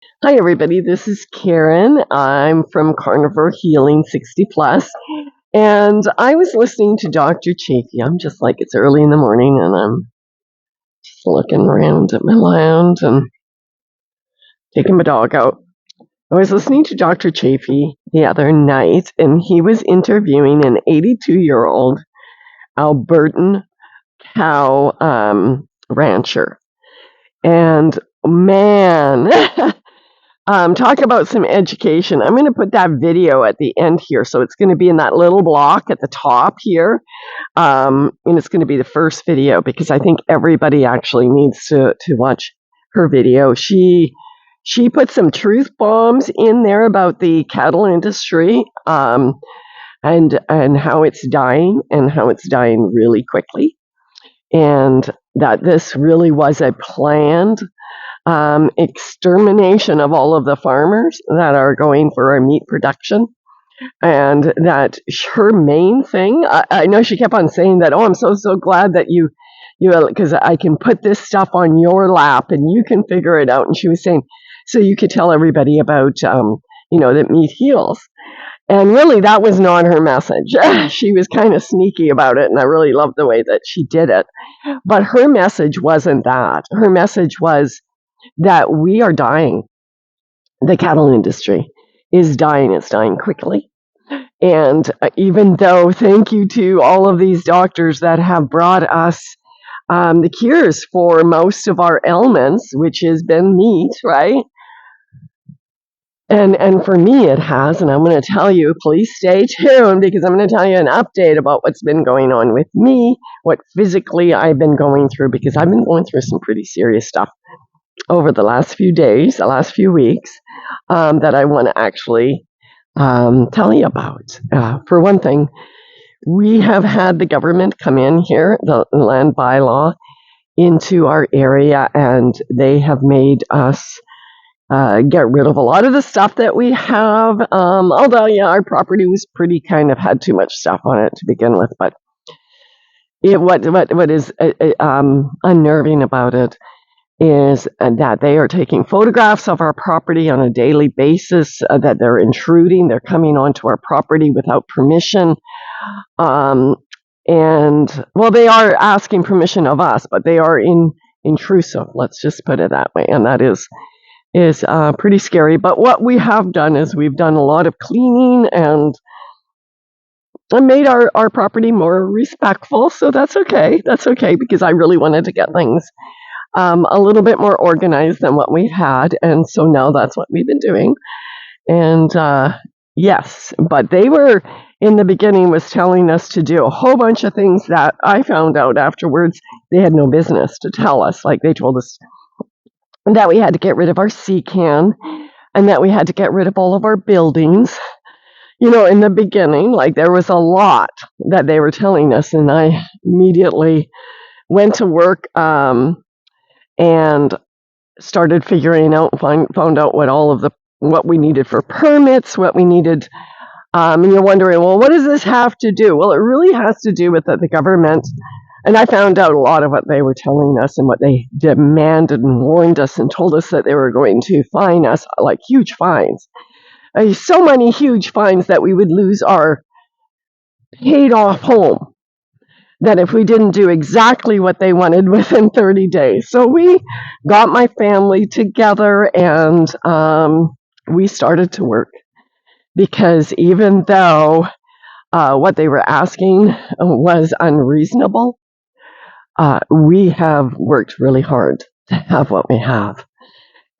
Hi, everybody. This is Karen. I'm from Carnivore Healing 60 Plus, and I was listening to Dr. Chafee. I'm just like it's early in the morning, and I'm just looking around at my lounge and taking my dog out. I was listening to Dr. Chafee the other night, and he was interviewing an 82-year-old Albertan cow rancher. And man, talk about some education. I'm going to put that video at the end here. So it's going to be in that little block at the top here. And it's going to be the first video because I think everybody actually needs to watch her video. She put some truth bombs in there about the cattle industry and how it's dying and how it's dying really quickly. And that this really was a planned extermination of all of the farmers that are going for our meat production. And that her main thing, I know she kept on saying that, oh, I'm so glad that you, because I can put this stuff on your lap and you can figure it out. And she was saying, so you could tell everybody about, that meat heals. And really, that was not her message. She was kind of sneaky about it, and I really loved the way that she did it. But her message wasn't that. Her message was that we are dying. The cattle industry is dying. It's dying quickly. And even though, thank you to all of these doctors that have brought us the cures for most of our ailments, which has been meat, right? And for me, it has. And I'm going to tell you, please stay tuned because I'm going to tell you an update about what's been going on with me, what physically I've been going through, because I've been going through some pretty serious stuff over the last few days, the last few weeks, that I want to actually tell you about. For one thing, we have had the government come in here, the land bylaw, into our area, and they have made us get rid of a lot of the stuff that we have. Although, yeah, our property was pretty kind of had too much stuff on it to begin with. But what is unnerving about it is that they are taking photographs of our property on a daily basis, that they're intruding, they're coming onto our property without permission. And well, they are asking permission of us, but they are intrusive. Let's just put it that way. And that is pretty scary. But what we have done is we've done a lot of cleaning and made our property more respectful. So that's okay. That's okay because I really wanted to get things a little bit more organized than what we've had. And so now that's what we've been doing. And yes, but they were in the beginning was telling us to do a whole bunch of things that I found out afterwards they had no business to tell us. Like they told us that we had to get rid of our CCAN and that we had to get rid of all of our buildings. In the beginning, like there was a lot that they were telling us, and I immediately went to work and started figuring out, found out what we needed for permits, what we needed. And you're wondering, well, what does this have to do? Well, it really has to do with the government. And I found out a lot of what they were telling us and what they demanded and warned us and told us that they were going to fine us, like huge fines. So many huge fines that we would lose our paid off home, that if we didn't do exactly what they wanted within 30 days. So we got my family together and we started to work because even though what they were asking was unreasonable, we have worked really hard to have what we have.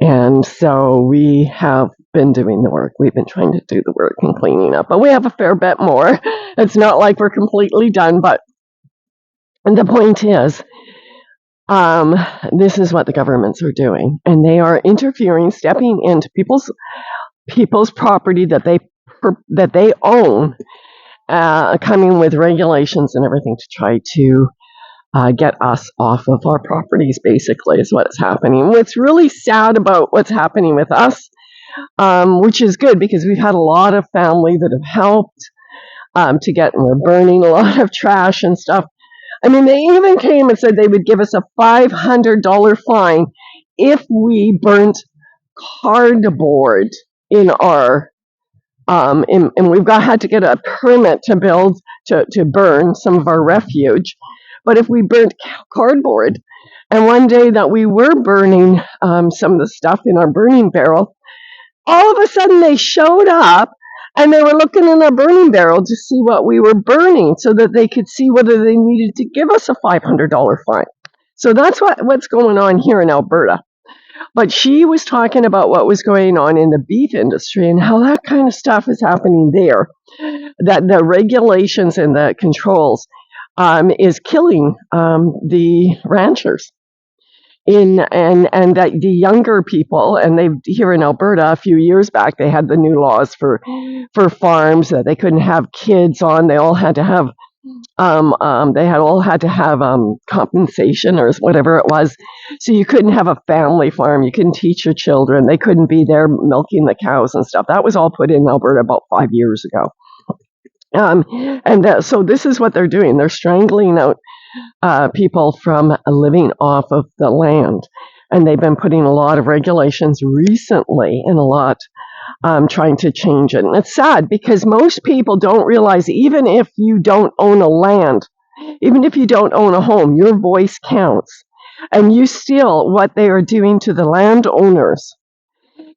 And so we have been doing the work. We've been trying to do the work and cleaning up, but we have a fair bit more. It's not like we're completely done, but the point is, this is what the governments are doing, and they are interfering, stepping into people's property that they own, coming with regulations and everything to try to get us off of our properties, basically, is what's happening. What's really sad about what's happening with us, which is good because we've had a lot of family that have helped to get, and we're burning a lot of trash and stuff. I mean, they even came and said they would give us a $500 fine if we burnt cardboard in our and we've had to get a permit to build to burn some of our refuge. But if we burnt cardboard, and one day that we were burning some of the stuff in our burning barrel, all of a sudden they showed up and they were looking in our burning barrel to see what we were burning so that they could see whether they needed to give us a $500 fine. So that's what's going on here in Alberta. But she was talking about what was going on in the beef industry and how that kind of stuff is happening there, that the regulations and the controls is killing the ranchers. And that the younger people, and they here in Alberta a few years back, they had the new laws for farms that they couldn't have kids on. They all had to have compensation or whatever it was. So you couldn't have a family farm. You couldn't teach your children. They couldn't be there milking the cows and stuff. That was all put in Alberta about 5 years ago. So this is what they're doing. They're strangling out people from living off of the land. And they've been putting a lot of regulations recently and a lot trying to change it. And it's sad because most people don't realize, even if you don't own a land, even if you don't own a home, your voice counts. And you still, what they are doing to the landowners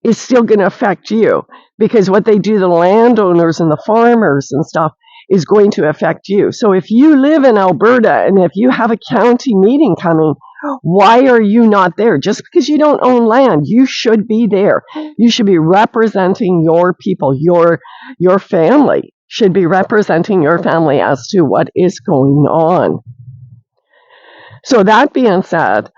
is still going to affect you, because what they do to the landowners and the farmers and stuff is going to affect you. So if you live in Alberta and if you have a county meeting coming, why are you not there? Just because you don't own land, you should be there. You should be representing your people. Your family should be representing your family as to what is going on. So that being said,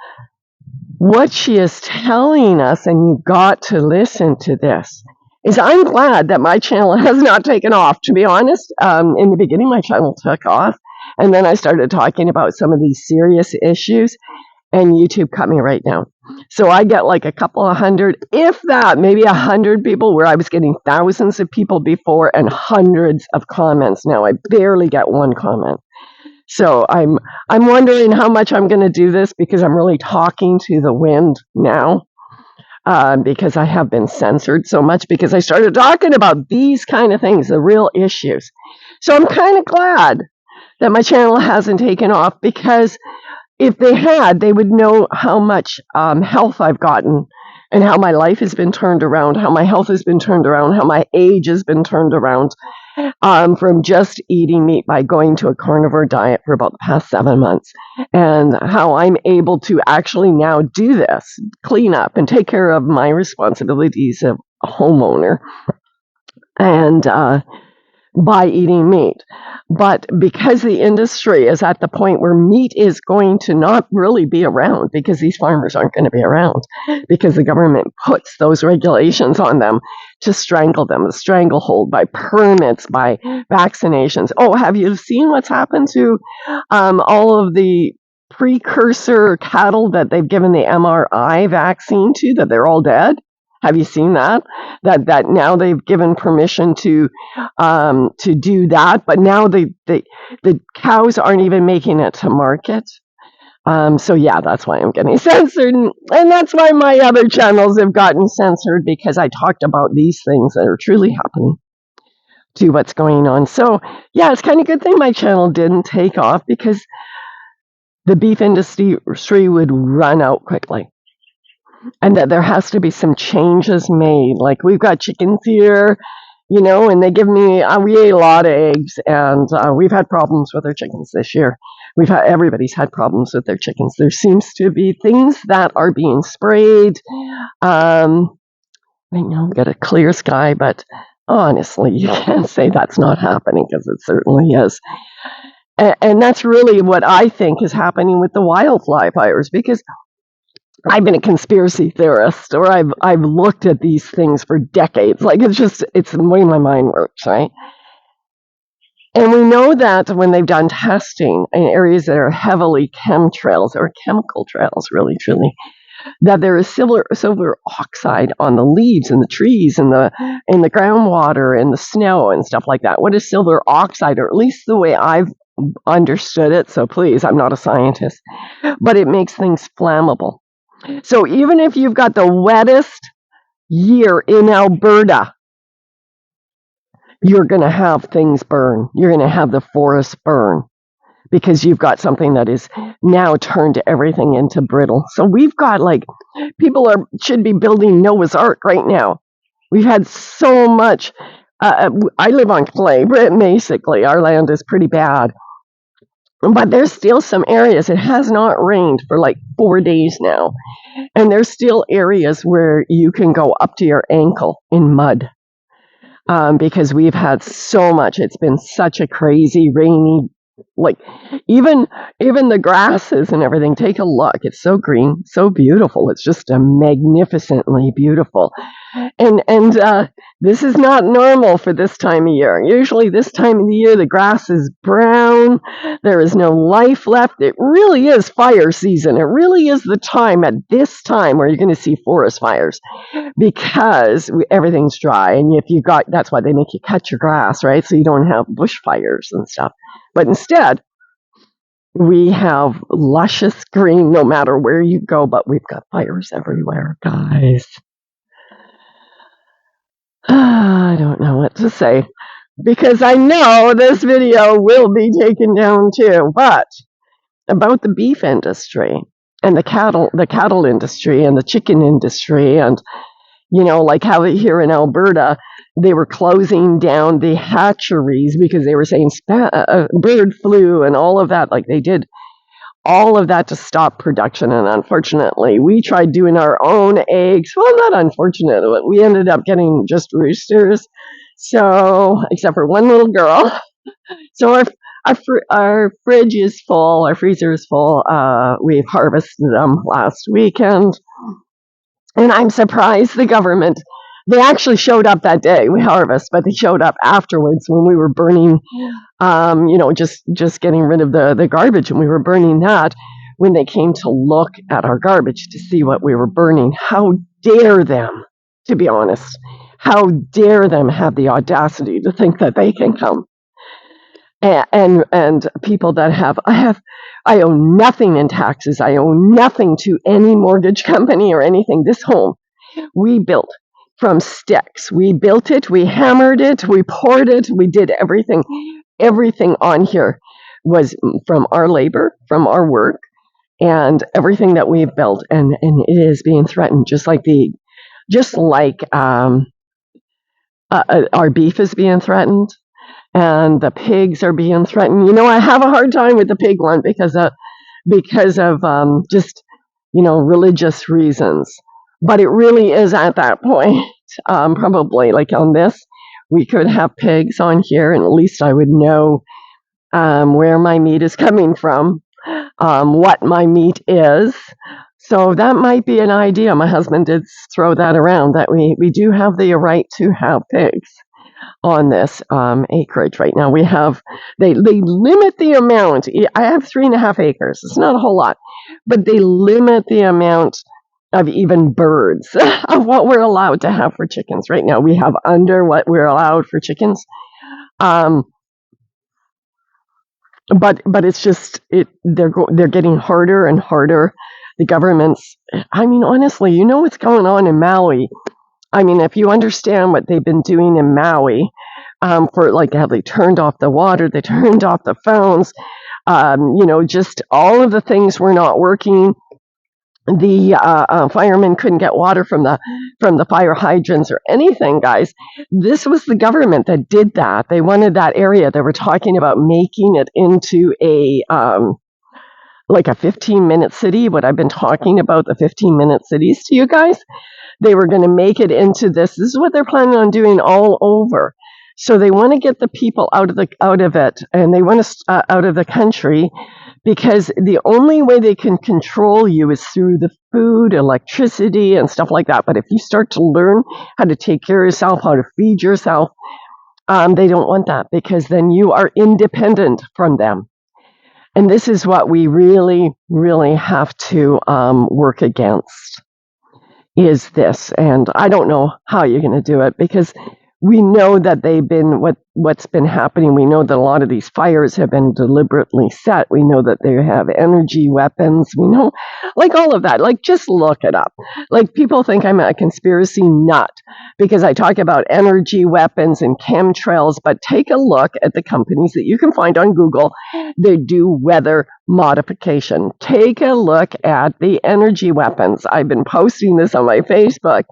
what she is telling us, and you've got to listen to this, is I'm glad that my channel has not taken off. To be honest, in the beginning, my channel took off, and then I started talking about some of these serious issues, and YouTube cut me right down. So I get like a couple of hundred, if that, maybe 100 people, where I was getting thousands of people before and hundreds of comments. Now I barely get one comment. So I'm wondering how much I'm going to do this, because I'm really talking to the wind now, because I have been censored so much because I started talking about these kind of things, the real issues. So I'm kind of glad that my channel hasn't taken off, because if they had, they would know how much health I've gotten and how my life has been turned around, how my health has been turned around, how my age has been turned around. From just eating meat by going to a carnivore diet for about the past 7 months, and how I'm able to actually now do this, clean up and take care of my responsibilities of a homeowner, and by eating meat. But because the industry is at the point where meat is going to not really be around, because these farmers aren't going to be around, because the government puts those regulations on them to strangle them, the stranglehold, by permits, by vaccinations. Oh, have you seen what's happened to all of the precursor cattle that they've given the MRI vaccine to, that they're all dead? Have you seen that? That now they've given permission to do that, but now the cows aren't even making it to market. So yeah, that's why I'm getting censored, and that's why my other channels have gotten censored, because I talked about these things that are truly happening to what's going on. So yeah, it's kind of a good thing my channel didn't take off, because the beef industry would run out quickly. And that there has to be some changes made. Like, we've got chickens here, and they give me, we ate a lot of eggs, and we've had problems with our chickens this year. Everybody's had problems with their chickens. There seems to be things that are being sprayed. Right now we've got a clear sky, but honestly, you can't say that's not happening, because it certainly is. And that's really what I think is happening with the wildfly fires, because I've been a conspiracy theorist, or I've looked at these things for decades. Like, it's the way my mind works, right? And we know that when they've done testing in areas that are heavily chemtrails, or chemical trails, really, truly, that there is silver oxide on the leaves and the trees and in the groundwater and the snow and stuff like that. What is silver oxide, or at least the way I've understood it? So please, I'm not a scientist, but it makes things flammable. So even if you've got the wettest year in Alberta, you're going to have things burn. You're going to have the forest burn because you've got something that is now turned everything into brittle. So we've got people should be building Noah's Ark right now. We've had so much. I live on clay, basically. Our land is pretty bad. But there's still some areas. It has not rained for 4 days now. And there's still areas where you can go up to your ankle in mud. Because we've had so much. It's been such a crazy, rainy, even the grasses and everything. Take a look. It's so green, so beautiful. It's just magnificently beautiful. And this is not normal for this time of year. Usually this time of the year, the grass is brown. There is no life left. It really is fire season. It really is the time at this time where you're going to see forest fires because everything's dry. And that's why they make you cut your grass, right? So you don't have bushfires and stuff. But instead, we have luscious green no matter where you go, but we've got fires everywhere, guys. I don't know what to say because I know this video will be taken down too. But about the beef industry and the cattle industry and the chicken industry, and how here in Alberta they were closing down the hatcheries because they were saying bird flu and all of that. They did all of that to stop production. And unfortunately, we tried doing our own eggs. Well, not unfortunate, but we ended up getting just roosters. So, except for one little girl. So our fridge is full. Our freezer is full. We've harvested them last weekend. And I'm surprised the government, they actually showed up that day we harvest, but they showed up afterwards when we were burning, just getting rid of the garbage, and we were burning that when they came to look at our garbage to see what we were burning. How dare them, to be honest, how dare them have the audacity to think that they can come. And people that I owe nothing in taxes. I owe nothing to any mortgage company or anything. This home we built from sticks. We built it, we hammered it, we poured it, we did everything. Everything on here was from our labor, from our work, and everything that we've built. And it is being threatened, just like our beef is being threatened. And the pigs are being threatened. I have a hard time with the pig one because of just religious reasons. But it really is at that point. Probably on this, we could have pigs on here, and at least I would know where my meat is coming from, what my meat is. So that might be an idea. My husband did throw that around, that we do have the right to have pigs on this acreage right now. They limit the amount. I have 3.5 acres. It's not a whole lot, but they limit the amount of even birds of what we're allowed to have for chickens. Right now we have under what we're allowed for chickens. But it's just they're getting harder and harder. The government's, honestly, what's going on in Maui. If you understand what they've been doing in Maui, for how they turned off the water, they turned off the phones, just all of the things were not working. The firemen couldn't get water from the fire hydrants or anything, guys. This was the government that did that. They wanted that area. They were talking about making it into a 15-minute city. What I've been talking about, the 15-minute cities to you guys. They were going to make it into this. This is what they're planning on doing all over. So they want to get the people out of it, and they want to out of the country, because the only way they can control you is through the food, electricity, and stuff like that. But if you start to learn how to take care of yourself, how to feed yourself, they don't want that, because then you are independent from them. And this is what we really, really have to work against. Is this, and I don't know how you're going to do it, because we know that they've been what's been happening. We know that a lot of these fires have been deliberately set. We know that they have energy weapons. We know, like, all of that. Like, just look it up. Like, people think I'm a conspiracy nut because I talk about energy weapons and chemtrails, but take a look at the companies that you can find on Google that do weather modification. Take a look at the energy weapons. I've been posting this on my Facebook.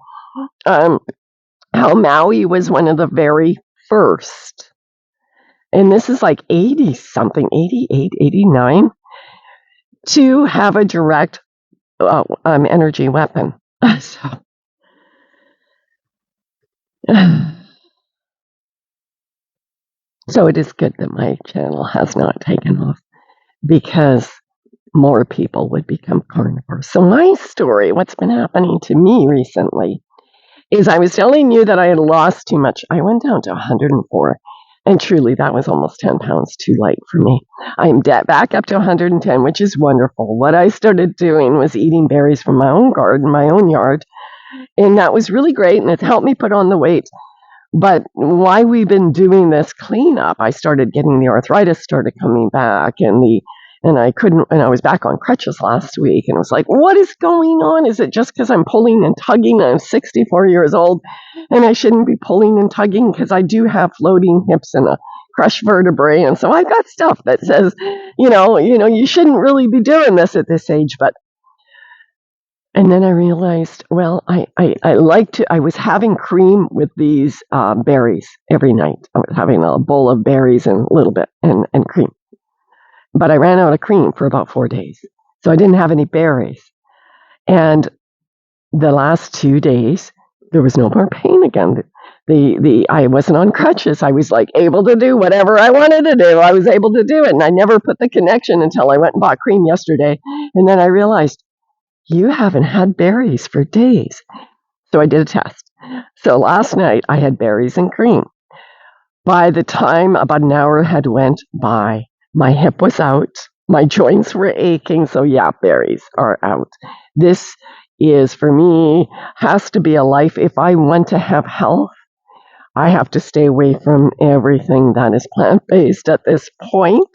How Maui was one of the very first, and this is like 80 something, 88, 89, to have a direct energy weapon. So, so it is good that my channel has not taken off because more people would become carnivores. So my story, what's been happening to me recently, is I was telling you that I had lost too much. I went down to 104, and truly that was almost 10 pounds too light for me. I'm back up to 110, which is wonderful. What I started doing was eating berries from my own garden, my own yard, and that was really great, and it's helped me put on the weight. But while we've been doing this cleanup, I started getting the arthritis started coming back, and I couldn't, and I was back on crutches last week, and it was like, what is going on? Is it just because I'm pulling and tugging? I'm 64 years old, and I shouldn't be pulling and tugging because I do have floating hips and a crushed vertebrae, and so I've got stuff that says, you shouldn't really be doing this at this age, but. And then I realized, well, I was having cream with these berries every night. I was having a bowl of berries and a little bit and cream. But I ran out of cream for about 4 days. So I didn't have any berries. And the last 2 days, there was no more pain again. I wasn't on crutches. I was like able to do whatever I wanted to do. I was able to do it. And I never put the connection until I went and bought cream yesterday. And then I realized, you haven't had berries for days. So I did a test. So last night I had berries and cream. By the time about an hour had went by, my hip was out. My joints were aching. So yeah, berries are out. This is, for me, has to be a life. If I want to have health, I have to stay away from everything that is plant-based at this point.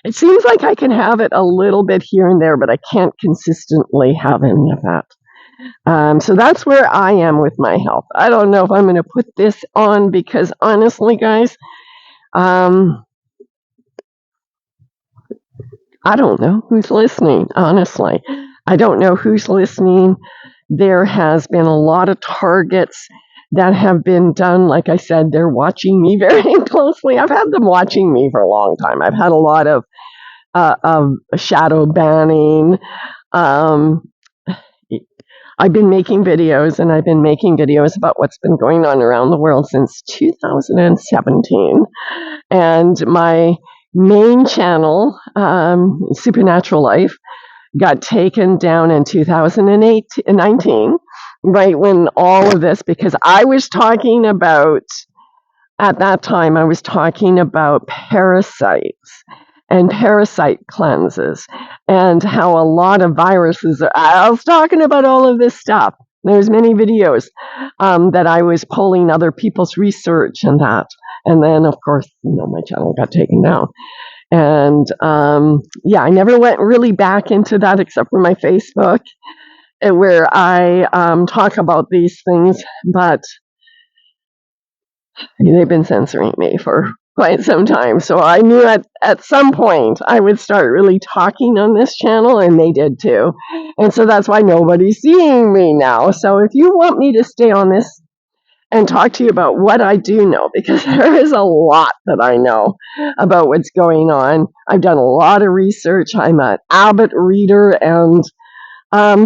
It seems like I can have it a little bit here and there, but I can't consistently have any of that. So that's where I am with my health. I don't know if I'm going to put this on because honestly, guys, I don't know who's listening, honestly. I don't know who's listening. There has been a lot of targets that have been done. Like I said, they're watching me very closely. I've had them watching me for a long time. I've had a lot of shadow banning. I've been making videos, and I've been making videos about what's been going on around the world since 2017. And my main channel, Supernatural Life, got taken down in 2019, right when all of this, because I was talking about, at that time, I was talking about parasites and parasite cleanses and how a lot of viruses are, I was talking about all of this stuff. There's many videos that I was pulling other people's research and that. And then, of course, my channel got taken down. And I never went really back into that except for my Facebook, where I talk about these things, but they've been censoring me for quite some time. So I knew at some point I would start really talking on this channel, and they did too. And so that's why nobody's seeing me now. So if you want me to stay on this and talk to you about what I do know, because there is a lot that I know about what's going on. I've done a lot of research. I'm an avid reader and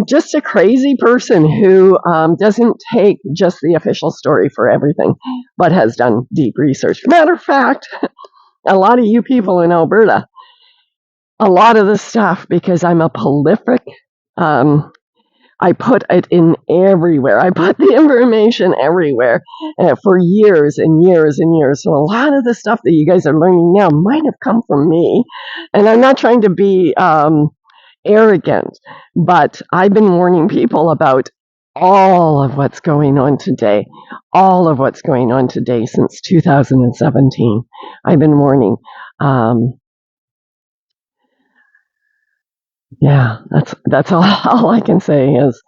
just a crazy person who doesn't take just the official story for everything, but has done deep research. Matter of fact, a lot of you people in Alberta, a lot of the stuff, because I'm a prolific, I put it in everywhere. I put the information everywhere for years and years and years. So a lot of the stuff that you guys are learning now might have come from me. And I'm not trying to be arrogant, but I've been warning people about all of what's going on today, since 2017. I've been warning. Um, yeah, that's all I can say is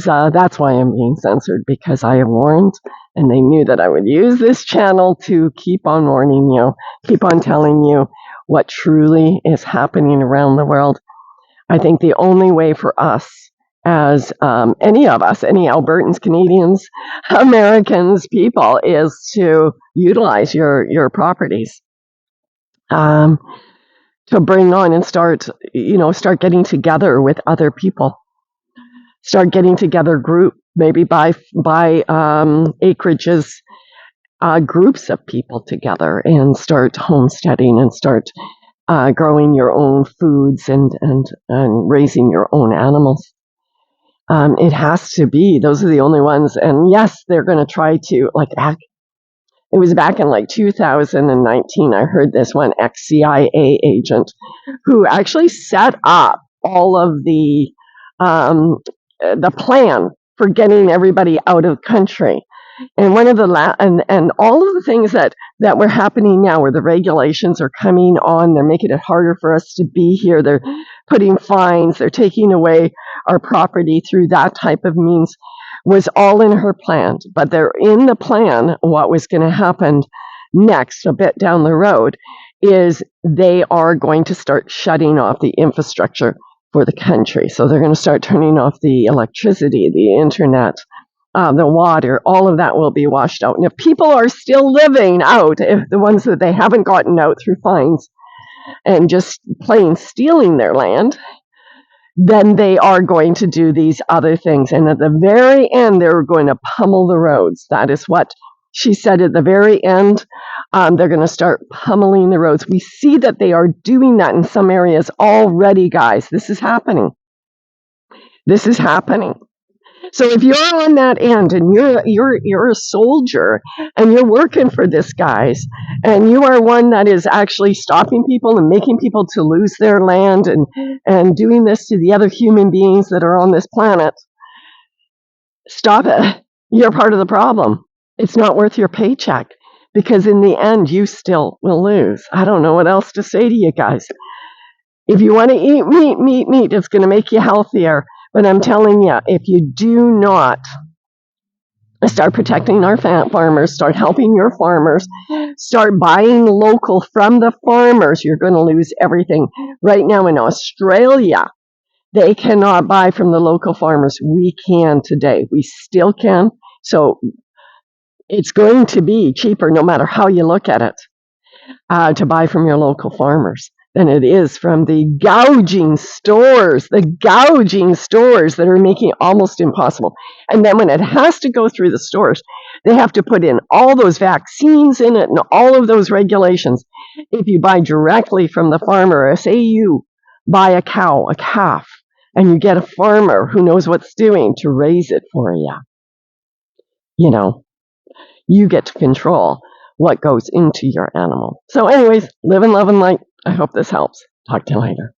that's why I'm being censored, because I have warned, and they knew that I would use this channel to keep on warning you, keep on telling you what truly is happening around the world. I think the only way for us, as any of us, any Albertans, Canadians, Americans, people, is to utilize your properties, to bring on and start getting together with other people, start getting together maybe by acreages, groups of people together, and start homesteading and start growing your own foods and raising your own animals. It has to be. Those are the only ones. And yes, they're going to try to, it was back in 2019, I heard this one ex-CIA agent who actually set up all of the plan for getting everybody out of the country. And one of the and all of the things that were happening now, where the regulations are coming on, they're making it harder for us to be here. They're putting fines. They're taking away our property through that type of means, was all in her plan. But they're in the plan. What was going to happen next, a bit down the road, is they are going to start shutting off the infrastructure for the country. So they're going to start turning off the electricity, the internet, the water, all of that will be washed out. And if people are still living out, if the ones that they haven't gotten out through fines and just plain stealing their land, then they are going to do these other things. And at the very end, they're going to pummel the roads. That is what she said at the very end. They're going to start pummeling the roads. We see that they are doing that in some areas already, guys. This is happening. This is happening. So if you're on that end and you're a soldier and you're working for this, guys, and you are one that is actually stopping people and making people to lose their land and doing this to the other human beings that are on this planet, stop it. You're part of the problem. It's not worth your paycheck, because in the end you still will lose. I don't know what else to say to you guys. If you want to eat meat, it's going to make you healthier. But I'm telling you, if you do not start protecting our farmers, start helping your farmers, start buying local from the farmers, you're going to lose everything. Right now in Australia, they cannot buy from the local farmers. We can today. We still can. So it's going to be cheaper, no matter how you look at it, to buy from your local farmers than it is from the gouging stores that are making it almost impossible. And then when it has to go through the stores, they have to put in all those vaccines in it and all of those regulations. If you buy directly from the farmer, or say you buy a calf, and you get a farmer who knows what's doing to raise it for you, you get to control what goes into your animal. So anyways, live and love and light. I hope this helps. Talk to you later.